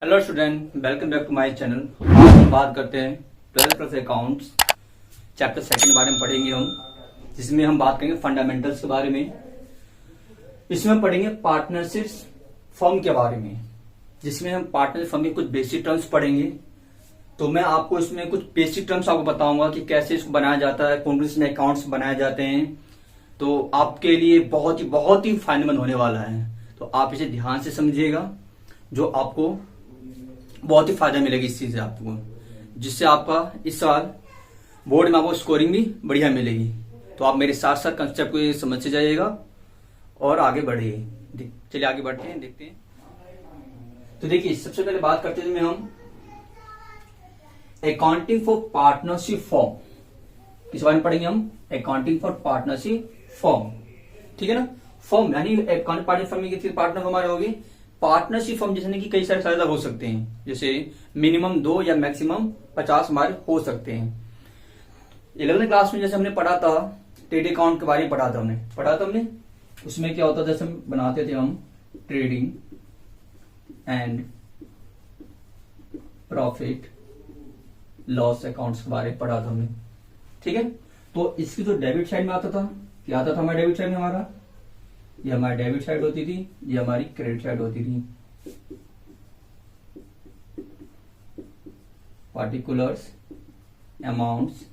Hello student, welcome back to my channel. आज हम बात करते हैं 12+ अकाउंट्स चैप्टर सेकंड के बारे में पढ़ेंगे हम, जिसमें हम बात करेंगे फंडामेंटल्स के बारे में। इसमें हम पढ़ेंगे पार्टनरशिप फर्म के बारे में, जिसमें हम पार्टनरशिप फर्म के कुछ बेसिक टर्म्स पढ़ेंगे। तो मैं आपको इसमें कुछ बेसिक टर्म्स आपको बताऊंगा कि कैसे इसको बनाया जाता है, कौन से अकाउंट्स बनाए जाते हैं। तो आपके लिए बहुत ही फायदेमंद होने वाला है, तो आप इसे ध्यान से समझिएगा, जो आपको बहुत ही फायदा मिलेगी इस चीज से आपको, जिससे आपका इस साल बोर्ड में आपको स्कोरिंग भी बढ़िया मिलेगी। तो आप मेरे साथ साथ कंसेप्ट को समझते जाइएगा और आगे बढ़िए। चलिए आगे बढ़ते हैं, देखते हैं। तो देखिए, सबसे पहले बात करते हैं हम अकाउंटिंग फॉर पार्टनरशिप फॉर्म। किस बारे में पढ़ेंगे हम? Accounting for partnership form. ठीक है ना। फॉर्म यानी अकाउंटिंग पार्टनर फॉर्म में पार्टनर हमारे होगी। पार्टनरशिप फर्म जैसे कि कई सारे साझेदार हो सकते हैं, जैसे मिनिमम 2 या मैक्सिमम 50 हमारे हो सकते हैं। 11th क्लास में जैसे हमने पढ़ा था, ट्रेड अकाउंट के बारे में पढ़ा था हमने। उसमें क्या होता था, जैसे हम बनाते थे हम trading and profit loss accounts के बारे में पढ़ा था हमने। ठीक है। तो इसकी जो डेबिट साइड में आता था, क्या आता था हमारे डेबिट साइड में? हमारा ये हमारी डेबिट साइड होती थी, ये हमारी क्रेडिट साइड होती थी। पार्टिकुलर्स अमाउंट्स,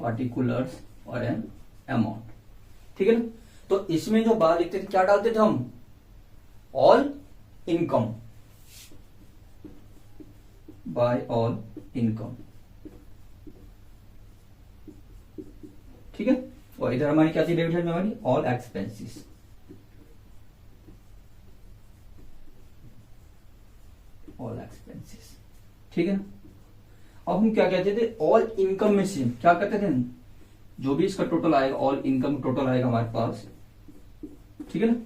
पार्टिकुलर्स और एन अमाउंट। ठीक है ना। तो इसमें जो बात लिखते थे, क्या डालते थे हम? All income, by all income. ठीक है। और इधर हमारी क्या थी डेबिट साइड में? हमारी ऑल एक्सपेंसेस। All expenses. ठीक है ना। अब हम क्या कहते थे? ऑल इनकम में से क्या कहते थे? जो भी इसका टोटल आएगा, ऑल इनकम टोटल आएगा हमारे पास। ठीक है ना।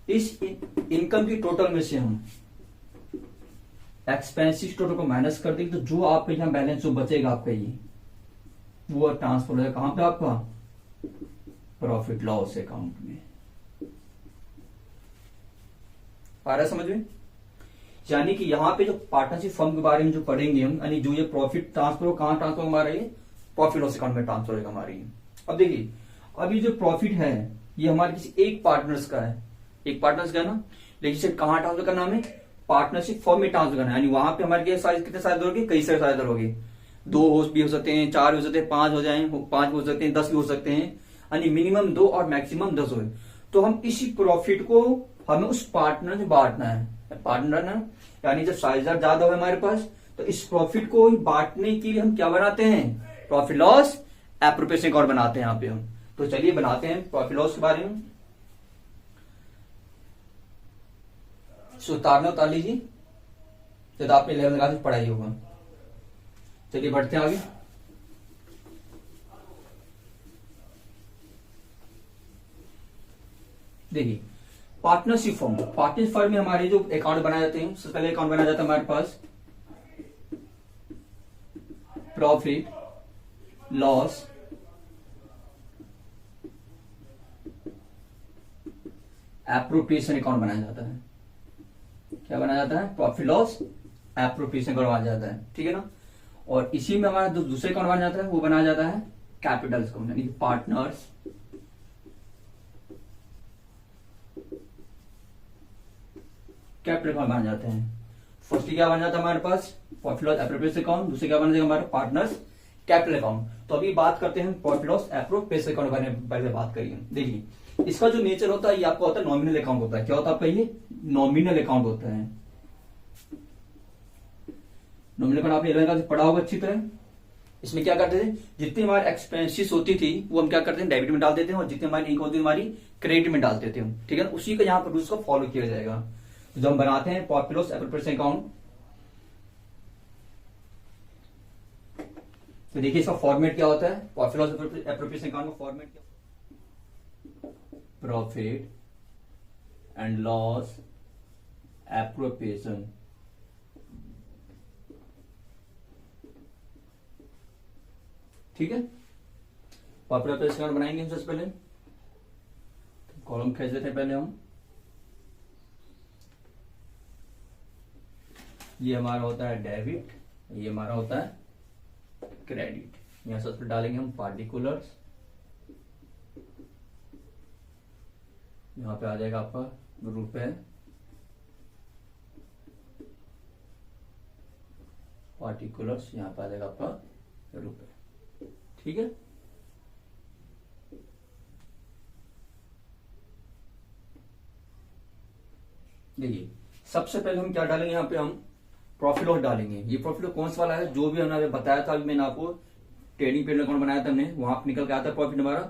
इस इनकम की टोटल में से हम एक्सपेंसेस टोटल को माइनस कर देंगे, तो जो आपका यहां बैलेंस जो बचेगा आपका, ये वो ट्रांसफर हो जाएगा कहां पे? आपका प्रॉफिट लॉस अकाउंट में। आ रहा है समझ में? यानी कि यहां पे जो पार्टनरशिप फर्म के बारे में जो पढ़ेंगे हम, यानी जो ये प्रॉफिट ट्रांसफर हो, कहां ट्रांसफर हमारा? ये प्रॉफिट लॉस अकाउंट में ट्रांसफर होगा हमारी। अब देखिए, अभी जो प्रॉफिट है ये हमारे किसी एक पार्टनर्स का है, एक पार्टनर्स का है ना, लेकिन इसे कहां ट्रांसफर करना हमें? पार्टनरशिप फर्म में ट्रांसफर करना है। यानी वहां पे हमारे कितने साझेदार होंगे? कई सारे साझेदार होंगे। 2 भी हो सकते हैं, 4 भी हो सकते हैं, 5 हो जाए, 5 हो सकते हैं, 10 भी हो सकते हैं, यानी मिनिमम 2 और मैक्सिमम 10 हो। तो हम इसी प्रॉफिट को हमें उस पार्टनर से बांटना है। पार्टनर ना, यानी जब साझेदार ज्यादा हो हमारे पास, तो इस प्रॉफिट को बांटने के लिए हम क्या बनाते हैं? प्रॉफिट लॉस एप्रोप्रिएशन अकाउंट बनाते हैं यहाँ पे हम। तो चलिए बनाते हैं प्रॉफिट लॉस के बारे में। उतार लीजिए, जब आपने 11th क्लास में पढ़ाई होगा। चलिए बढ़ते हैं आगे। देखिए, पार्टनरशिप फर्म में हमारे जो अकाउंट बनाए जाते हैं, सबसे पहले अकाउंट बनाया जाता है हमारे पास प्रॉफिट लॉस एप्रोप्रिएशन अकाउंट बनाया जाता है। क्या बनाया जाता है? प्रॉफिट लॉस एप्रोप्रिएशन अकाउंट बनाया जाता है। ठीक है ना। और इसी में हमारा जो दूसरे अकाउंट बनाया जाता है, वो बनाया जाता है कैपिटल अकाउंट, यानी पार्टनर्स कैपिटल अकाउंट बन जाते हैं। फर्स्ट क्या बन जाता है हमारे पास? Profit loss appropriation account. दूसरे क्या बन जाएगा हमारे? Partners capital account. तो अभी बात करते हैं प्रॉफिट लॉस एप्रोप्रिएशन अकाउंट के बारे में। पहले बात करिए। देखिए, इसका जो नेचर होता है, ये आपका होता है नॉमिनल अकाउंट होता है। क्या होता है आपका? ये नॉमिनल अकाउंट होता है। नॉमिनल अकाउंट आपने 11th क्लास पढ़ा होगा अच्छी तरह। इसमें क्या करते थे? जितनी हमारी एक्सपेंसेस होती थी वो हम क्या करते हैं? डेबिट में डाल देते हैं, और जितनी हमारी इनकम होती है हमारी क्रेडिट में डाल देते हैं। ठीक है ना। उसी का यहाँ पर रूल्स को फॉलो किया जाएगा। तो जब हम बनाते हैं प्रॉफिट लॉस एप्रोप्रिएशन अकाउंट, तो देखिए इसका फॉर्मेट क्या होता है? प्रॉफिट लॉस एप्रोप्रिएशन अकाउंट का फॉर्मेट क्या? Profit and loss appropriation. ठीक है। प्रॉफिट एप्रोप्रिएशन अकाउंट बनाएंगे हम सबसे पहले। कॉलम खींच लेते हैं पहले हम। ये हमारा होता है डेबिट, ये हमारा होता है क्रेडिट। यहां सबसे डालेंगे हम पार्टिकुलर्स, यहां पे आ जाएगा आपका रुपए, पार्टिकुलर्स यहां पे आ जाएगा आपका रुपए। ठीक है, देखिए सबसे पहले हम क्या डालेंगे, यहाँ पे हम प्रॉफिट लॉस डालेंगे। ये प्रॉफिट लॉस कौन सा वाला है, जो भी हमने बताया था, अभी मैंने आपको ट्रेडिंग पीरियड अकाउंट बनाया था हमने, वहां पे निकल के आता है प्रॉफिट हमारा।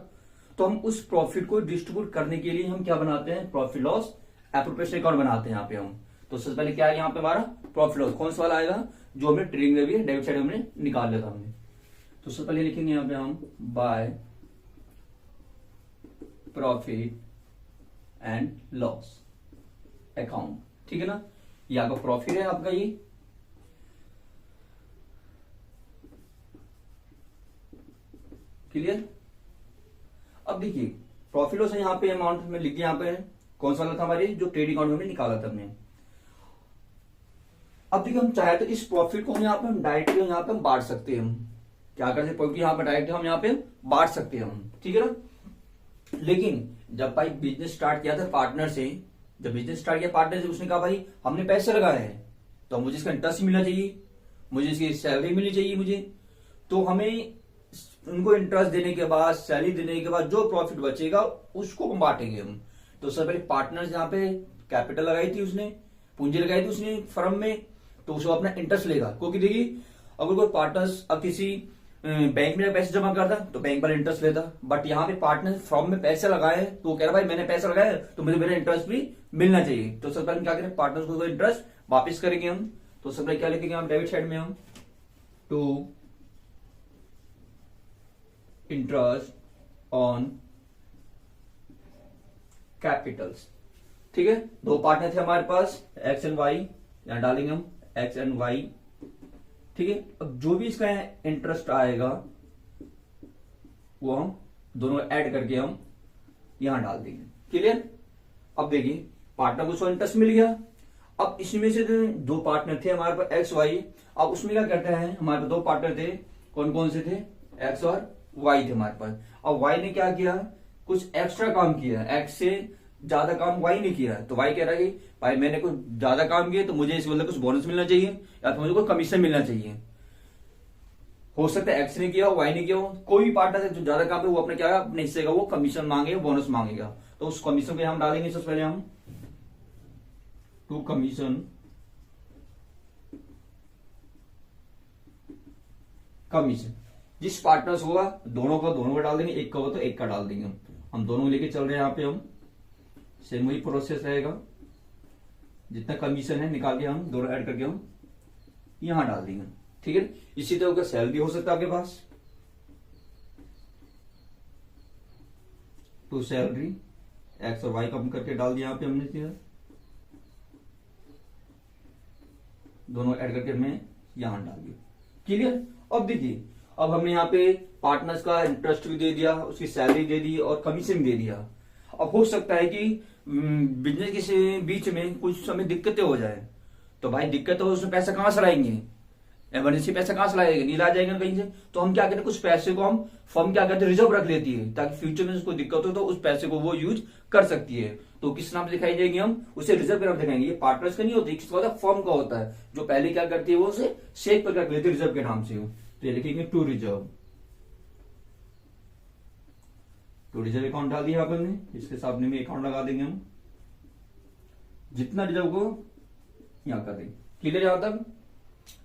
तो हम उस प्रॉफिट को डिस्ट्रीब्यूट करने के लिए हम क्या बनाते हैं, प्रॉफिट लॉस एप्रोप्रिएशन अकाउंट बनाते हैं यहाँ पे हम। तो सबसे पहले क्या है यहाँ पे हमारा प्रॉफिट लॉस, कौन सा वाला आएगा, जो हमने ट्रेडिंग में भी डेबिट साइड हमने निकाल लिया था हमने। तो सबसे पहले लिखेंगे यहाँ पे हम by profit and loss account. ठीक है ना, ये आपका प्रॉफिट है आपका ये, क्लियर। अब देखिए प्रॉफिट लॉस यहाँ पे अमाउंट में लिख दिया, यहाँ पे कौन सा था हमारे जो ट्रेडिंग अकाउंट में निकाला था हमने। अब देखिए हम चाहे तो इस प्रॉफिट को यहाँ पे हम डायरेक्टली यहाँ पे हम बांट सकते हैं, हम क्या कर सकते हैं, यहाँ पे डायरेक्टली हम यहाँ पे बांट सकते हैं हम, ठीक है ना। लेकिन जब भाई बिजनेस स्टार्ट किया था पार्टनर से, जब बिजनेस स्टार्ट किया पार्टनर से, उसने कहा भाई हमने पैसे लगाए हैं तो मुझे इसका इंटरेस्ट मिलना चाहिए, मुझे इसकी सैलरी मिलनी चाहिए मुझे। तो हमें उनको इंटरेस्ट देने के बाद, सैलरी देने के बाद जो प्रॉफिट बचेगा उसको हम बांटेंगे हम। तो सबसे पहले पार्टनर यहाँ पे कैपिटल लगाई थी उसने, पूंजी लगाई थी उसने फर्म में, तो उसको अपना इंटरेस्ट लेगा। क्योंकि देखिए अगर कोई पार्टनर्स अब किसी बैंक में पैसे जमा करता तो बैंक पर इंटरेस्ट लेता, बट यहाँ पे पार्टनर फर्म में पैसे लगाए तो वो कह रहा भाई मैंने पैसे लगाए तो मुझे मेरा इंटरेस्ट भी मिलना चाहिए। तो सबसे पहले क्या करें, पार्टनर्स को इंटरेस्ट वापस करेंगे हम। तो सबसे पहले क्या लिखेंगे हम डेबिट साइड में हम टू इंटरेस्ट ऑन कैपिटल्स। ठीक है, दो पार्टनर थे हमारे पास एक्स एंड वाई, यहां डालेंगे हम एक्स एंड वाई। ठीक है, अब जो भी इसका इंटरेस्ट आएगा वो हम दोनों ऐड करके हम यहां डाल देंगे, क्लियर। अब देखिए पार्टनर को इंटरेस्ट मिल गया। अब इसमें से दो पार्टनर थे हमारे पास एक्स वाई, अब उसमें क्या करते हैं, हमारे पास दो पार्टनर थे, कौन कौन से थे, एक्स और वाई थे हमारे पास। अब वाई ने क्या किया, कुछ एक्स्ट्रा काम किया, एक्स से ज्यादा काम वाई ने किया। तो वाई कह रहा है कि भाई मैंने कुछ ज्यादा काम किया तो मुझे इस बदले कुछ बोनस मिलना चाहिए या तो मुझे कोई कमीशन मिलना चाहिए। हो सकता है एक्स ने किया हो, वाई ने किया हो, कोई भी पार्टनर है जो ज्यादा काम है वो अपने क्या अपने हिस्से का वो कमीशन मांगेगा, बोनस मांगेगा। तो उस कमीशन पे हम डालेंगे सबसे पहले हम टू कमीशन जिस पार्टनर्स होगा दोनों को डाल देंगे, एक का हो तो एक का डाल देंगे हम दोनों लेके चल रहे हैं यहाँ पे हम। सेम वही प्रोसेस रहेगा, जितना कमीशन है निकाल के हम दोनों ऐड करके हम यहां डाल देंगे, ठीक है। इसी तरह का सैलरी हो सकता है आपके पास, टू सैलरी एक्स और वाई कम करके डाल दिया यहाँ पे हमने किया, दोनों ऐड करके हमने यहां डाल दिया, क्लियर। अब देखिए अब हमने यहाँ पे पार्टनर्स का इंटरेस्ट भी दे दिया, उसकी सैलरी दे दी और कमीशन भी दे दिया। अब हो सकता है कि बिजनेस के बीच में कुछ समय दिक्कतें हो जाए, तो भाई दिक्कत हो उसमें पैसा कहां से लाएंगे, इमरजेंसी पैसा कहां से लाएंगे, नहीं ला जाएगा कहीं से। तो हम क्या करते हैं, कुछ पैसे को हम फर्म क्या करते हैं रिजर्व रख लेती है, ताकि फ्यूचर में उसको दिक्कत हो तो उस पैसे को वो यूज कर सकती है। तो किस नाम से दिखाई जाएगी, हम उसे रिजर्व के नाम दिखाएंगे। ये पार्टनर्स का नहीं होता, किसका होता है, फर्म का होता है, जो पहले क्या करती है वो उसे शेक पर रख लेती है रिजर्व के नाम से। तो ये लिखेंगे टू रिजर्व, तो रिजर्व अकाउंट डाल दिया आपने, इसके सामने में अकाउंट लगा देंगे हम, जितना रिजर्व को यहां कर देंगे, क्लियर यहां तक।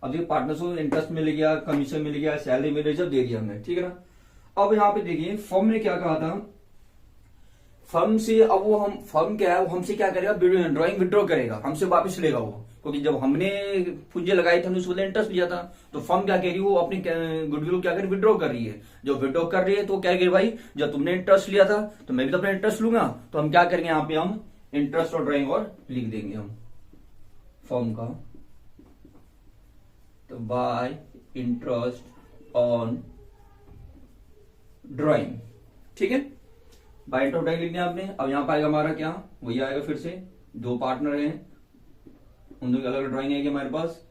अब देखिए पार्टनर्स को इंटरेस्ट मिल गया, कमीशन मिल गया, सैलरी मिल, रिजर्व दे दिया हमने, ठीक है ना। अब यहाँ पे देखिए फर्म ने क्या कहा था, फर्म से अब वो हम फर्म क्या है, वो हमसे क्या करेगा, ड्रॉइंग विड्रॉ करेगा, हमसे वापस लेगा वो, क्योंकि जब हमने पूंजी लगाई थी हमने उसको इंटरेस्ट लिया था। तो फर्म क्या कह रही है, वो अपनी गुडविल क्या कर रही, विड्रॉ कर रही है। जो विड्रॉ कर रही है तो क्या कह भाई जब तुमने इंटरेस्ट लिया था तो मैं भी तो अपना इंटरेस्ट लूंगा। तो हम क्या करेंगे, यहाँ पे हम इंटरेस्ट और ड्रॉइंग और लिख देंगे हम फर्म का, तो बाय इंटरेस्ट ऑन ड्रॉइंग, ठीक है, बाय इंटरेस्ट ड्रॉइंग लिख दिया आपने। अब यहाँ पाएगा हमारा क्या, वही आएगा फिर से, दो पार्टनर हैं उन दोनों की अलग ड्राइंग आएगी हमारे पास,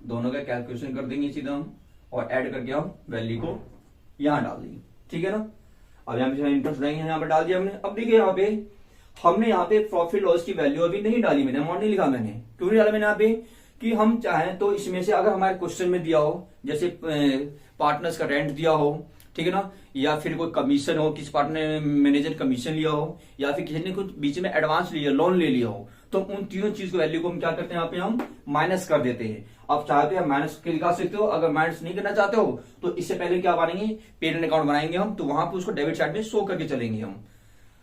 दोनों का कैलकुलेशन कर देंगे सीधा हम, और ऐड करके हम वैल्यू को यहां डाल देंगे, ठीक है ना। अब यहाँ पे इंटरेस्ट देंगे, यहाँ पे डाल दिया हमने। अब देखिए यहाँ पे हमने यहाँ पे प्रॉफिट लॉस की वैल्यू अभी नहीं डाली, मैंने अमाउंट नहीं लिखा मैंने। क्यों नहीं डाला मैंने यहाँ पे, कि हम चाहें तो इसमें से अगर हमारे क्वेश्चन में दिया हो, जैसे पार्टनर्स का रेंट दिया हो, ठीक है ना, या फिर कोई कमीशन हो, किसी पार्टनर ने मैनेजर कमीशन लिया हो, या फिर किसी ने कुछ बीच में एडवांस लिया, लोन ले लिया हो, तो उन तीनों चीज को वैल्यू को हम क्या करते हैं, यहाँ पे हम माइनस कर देते हैं। आप चाहते हैं माइनस के निकाल सकते हो, अगर माइनस नहीं करना चाहते हो तो इससे पहले क्या बनाएंगे, पेरेंट अकाउंट बनाएंगे हम, तो वहां पे उसको डेबिट साइड में शो करके चलेंगे हम।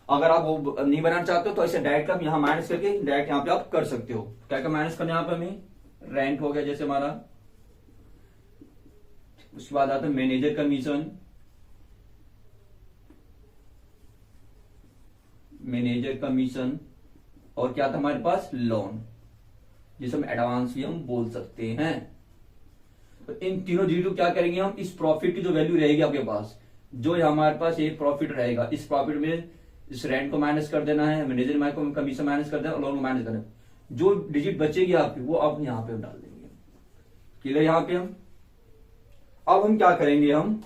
अगर आप वो नहीं बनाना चाहते हो तो ऐसे डायरेक्ट आप यहाँ माइनस करके डायरेक्ट यहाँ पे आप कर सकते हो। क्या क्या माइनस करना है यहाँ पे हमें, रेंट हो गया जैसे हमारा, उसके बाद आता है मैनेजर कमीशन, मैनेजर कमीशन, और क्या था हमारे पास, लोन, जिसे हम एडवांस भी हम बोल सकते हैं। तो इन तीनों चीजों क्या करेंगे हम, इस प्रॉफिट की जो वैल्यू रहेगी आपके पास, जो हमारे पास ये प्रॉफिट रहेगा, इस प्रॉफिट में इस रेंट को माइनस कर देना है, मैनेजर को कमीशन माइनस कर देना और लोन को माइनस करना है। जो डिजिट बचेगी आपकी वो आप यहां पे डाल देंगे, क्लियर। यहां पे हम अब हम क्या करेंगे, हम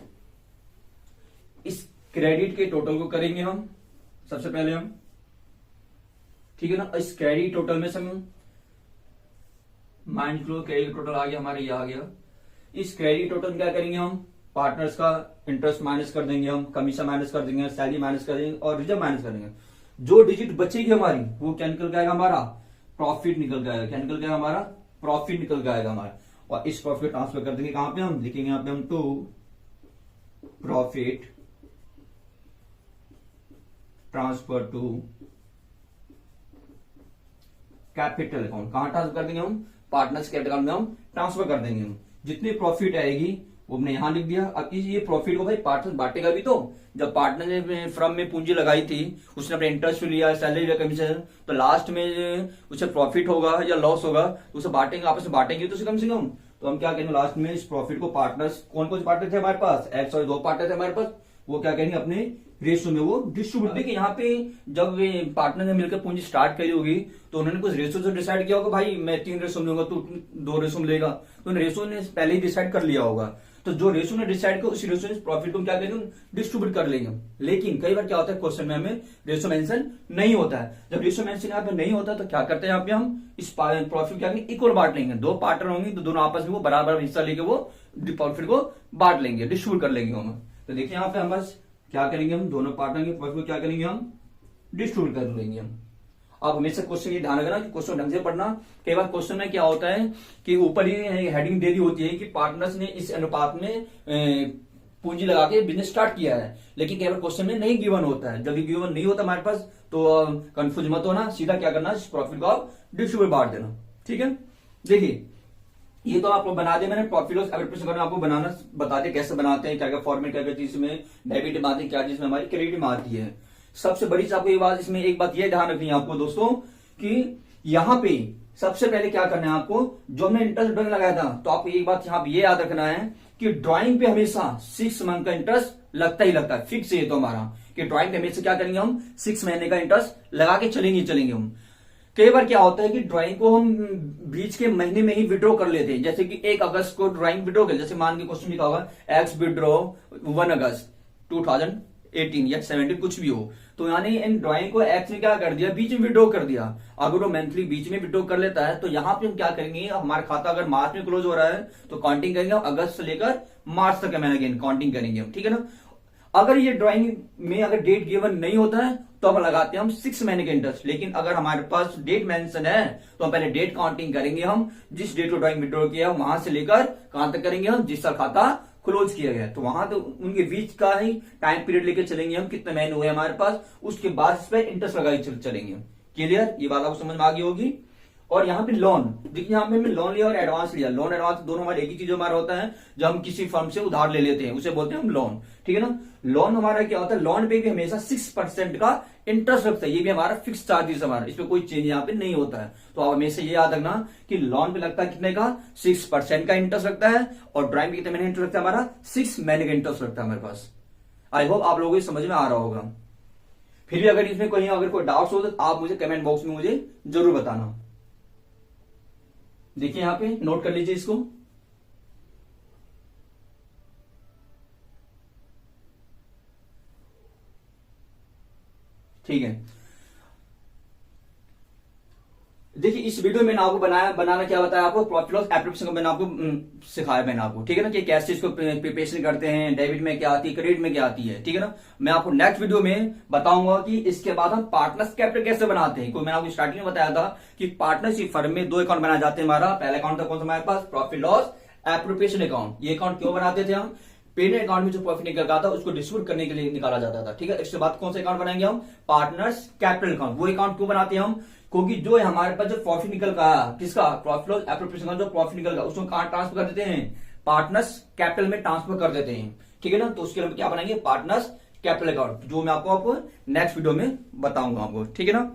इस क्रेडिट के टोटल को करेंगे हम सबसे पहले हम, ठीक है ना। इस क्रेडिट टोटल में से हम माइंड फ्लो क्रेडिट टोटल आ गया हमारे, ये आ गया। इस क्रेडिट टोटल क्या करेंगे हम, पार्टनर्स का इंटरेस्ट माइनस कर देंगे हम, कमीशन माइनस कर देंगे, सैलरी माइनस कर देंगे और रिजर्व माइनस कर देंगे। जो डिजिट बचेगी हमारी वो क्या निकल जाएगा, हमारा प्रॉफिट निकल जाएगा। क्या निकल जाएगा, हमारा प्रॉफिट निकल जाएगा हमारा। और इस प्रॉफिट ट्रांसफर कर देंगे कहां पे, हम लिखेंगे यहाँ पे हम to profit transfer to capital account. कहां ट्रांसफर कर देंगे हम, पार्टनर्स कैपिटल अकाउंट में हम ट्रांसफर कर देंगे हम। जितनी प्रॉफिट आएगी वो हमने यहां लिख दिया। अब ये प्रॉफिट को भाई पार्टनर बांटेगा भी तो। जब पार्टनर ने फर्म में पूंजी लगाई थी, उसने अपने इंटरेस्ट लिया, सैलरी लिया, कमीशन, तो लास्ट में उसे प्रॉफिट होगा या लॉस होगा तो उसे बांटेंगे, आपस में बांटेंगे तो कम से कम। तो हम क्या करेंगे, लास्ट में इस प्रॉफिट को पार्टनर्स, कौन कौन से पार्टनर थे हमारे पास, एक और दो पार्टनर थे हमारे पास, वो क्या करेंगे अपने रेशो में वो डिस्ट्रीब्यूट। देखिए यहाँ पे जब पार्टनर ने मिलकर पूंजी स्टार्ट करी होगी तो उन्होंने कुछ रेशो से डिसाइड किया होगा, भाई मैं 3 रेशो में लूंगा, तू 2 रेशो में लेगा, तो रेशो ने पहले ही डिसाइड कर लिया होगा। तो जो रेशो ने डिसाइड किया उसी रेशो ने प्रॉफिट को क्या करेंगे, डिस्ट्रीब्यूट कर लेंगे। लेकिन कई बार क्या होता है, क्वेश्चन में हमें रेशो मेंशन नहीं होता है। जब रेशो मेंशन यहाँ पे नहीं होता तो क्या करते हैं, यहाँ पे हम इस प्रॉफिट क्या करेंगे, इक्वल बांट लेंगे। 2 पार्टनर होंगे तो दोनों आपस में वो बराबर हिस्सा लेके वो प्रॉफिट को बांट लेंगे, डिस्ट्रीब्यूट कर लेंगे हम। तो देखिए यहाँ पे हम बस क्या करेंगे, हम दोनों पार्टनर के प्रॉफिट को क्या करेंगे, हम डिस्ट्रीब्यूट कर लेंगे हम। अब हमेशा क्वेश्चन ये ध्यान रखना कि क्वेश्चन ढंग से पढ़ना। कई बार क्वेश्चन में क्या होता है कि ऊपर ही हेडिंग दे दी होती है कि पार्टनर्स ने इस अनुपात में पूंजी लगा के बिजनेस स्टार्ट किया है, लेकिन कई बार क्वेश्चन में नहीं गिवन होता है। जब गिवन नहीं होता हमारे पास तो कंफ्यूज मत होना, सीधा क्या करना, इस प्रॉफिट को आप डिस्ट्रीब्यूट बांट देना, ठीक है। देखिए ये तो आपको बना दिया मैंने, प्रॉफिट लॉस एवरेज करना आपको बनाना बता दिया कैसे बनाते हैं, क्या क्या फॉर्मेट, क्या क्या चीज में डेबिट में आती है, क्या चीज में हमारी क्रेडिट में आती है। सबसे बड़ी चीज आपको ये बात, इसमें एक बात ये ध्यान रखनी है आपको दोस्तों कि यहाँ पे सबसे पहले क्या करना है आपको, जो हमने इंटरेस्ट ड्राइंग लगाया था, तो आपको एक बात यहाँ पे ये याद रखना है कि ड्राइंग पे हमेशा 6 मंथ का इंटरेस्ट लगता ही लगता है, फिक्स है तो हमारा कि ड्राइंग पे हमेशा क्या करेंगे, हम 6 महीने का इंटरेस्ट लगा के चलेंगे हम। कई बार क्या होता है कि ड्राइंग को हम बीच के महीने में ही विड्रॉ कर लेते हैं, जैसे कि 1 अगस्त को ड्राइंग विड्रॉ कर, जैसे मान के क्वेश्चन लिखा होगा एक्स विड्रॉ 1 अगस्त 2018 या 17 कुछ भी हो, तो यानी इन ड्राइंग को एक्स ने क्या कर दिया, बीच में विड्रॉ कर दिया। अगर वो मंथली बीच में विड्रॉ कर लेता है तो यहाँ पे हम क्या करेंगे, हमारा खाता अगर मार्च में क्लोज हो रहा है तो काउंटिंग करेंगे अगस्त से लेकर मार्च तक महीना अगेन काउंटिंग करेंगे हम, ठीक है ना। अगर ये ड्राइंग में अगर डेट गिवन नहीं होता है तो हम लगाते हैं हम 6 महीने का इंटरेस्ट। लेकिन अगर हमारे पास डेट मेंशन है तो हम पहले डेट काउंटिंग करेंगे, हम जिस डेट को ड्राइंग विड्रॉ किया वहां से लेकर कहां तक करेंगे, हम जिस साल खाता क्लोज किया गया, तो वहां तो उनके बीच का ही टाइम पीरियड लेके चलेंगे हम, कितने महीने हुए हमारे पास, उसके बाद इस पर इंटरेस्ट लगाई चलेंगे। क्लियर, ये बात आपको समझ में आ गई होगी। और यहाँ पे लोन, देखिए यहाँ पे हमने लोन लिया और एडवांस लिया। लोन एडवांस दोनों हमारे एक ही चीज हमारा होता है, जब हम किसी फर्म से उधार ले लेते हैं उसे बोलते हैं हम लोन, ठीक है ना। लोन हमारा क्या होता है, लोन पे भी हमेशा 6% का इंटरेस्ट लगता है, ये भी हमारा फिक्स चार्जेस हमारा, इसमें कोई चेंज यहाँ पे नहीं होता है। तो आप हमेशा ये याद रखना कि लोन पे लगता है कितने का, 6% का इंटरेस्ट लगता है, और ड्राइंग पे कितने महीने इंटरेस्ट लगता है, हमारा 6 महीने का इंटरेस्ट लगता है हमारे पास। आई होप आप लोगों को समझ में आ रहा होगा। फिर भी अगर इसमें कहीं अगर कोई डाउट्स हो तो आप मुझे कमेंट बॉक्स में मुझे जरूर बताना। देखिए यहाँ पे नोट कर लीजिए इसको, ठीक है। देखिए इस वीडियो में मैंने आपको बनाना क्या बताया, आपको प्रॉफिट लॉस एप्लीकेशन को मैंने आपको सिखाया मैंने आपको, ठीक है ना, कि कैसे इसको प्रिपरेशन करते हैं, डेबिट में क्या आती है, क्रेडिट में क्या आती है, ठीक है ना। मैं आपको नेक्स्ट वीडियो में बताऊंगा कि इसके बाद हम पार्टनर्स कैपिटल कैसे बनाते हैं। मैंने आपको स्टार्टिंग में बताया था कि पार्टनरशिप फर्म में 2 अकाउंट बनाए जाते हैं। हमारा पहला अकाउंट था कौन सा हमारे पास, प्रॉफिट लॉस एप्रोप्रिएशन अकाउंट। ये अकाउंट क्यों बनाते थे हम, पेरेंट अकाउंट में जो प्रॉफिट निकल रहा था उसको डिस्ट्रीब्यूट करने के लिए निकाला जाता था, ठीक है। इसके बाद कौन सा अकाउंट बनाएंगे हम, पार्टनर्स कैपिटल अकाउंट। वो अकाउंट क्यों बनाते हैं हम, क्योंकि जो हमारे पास जो प्रॉफिट निकल रहा है, किसका, प्रॉफिट लॉस एप्रोप्रिएशन का जो प्रॉफिट निकल रहा है उसको कहां ट्रांसफर कर देते हैं, पार्टनर्स कैपिटल में ट्रांसफर कर देते हैं, ठीक है ना। तो उसके लिए क्या बनाएंगे, पार्टनर्स कैपिटल अकाउंट, जो मैं आपको नेक्स्ट वीडियो में बताऊंगा आपको, ठीक है ना।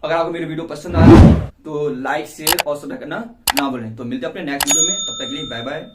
अगर आपको मेरी वीडियो पसंद आए तो लाइक शेयर और सब्सक्राइब करना ना भूलें। तो मिलते हैं अपने नेक्स्ट वीडियो में, तब तक के लिए बाय बाय।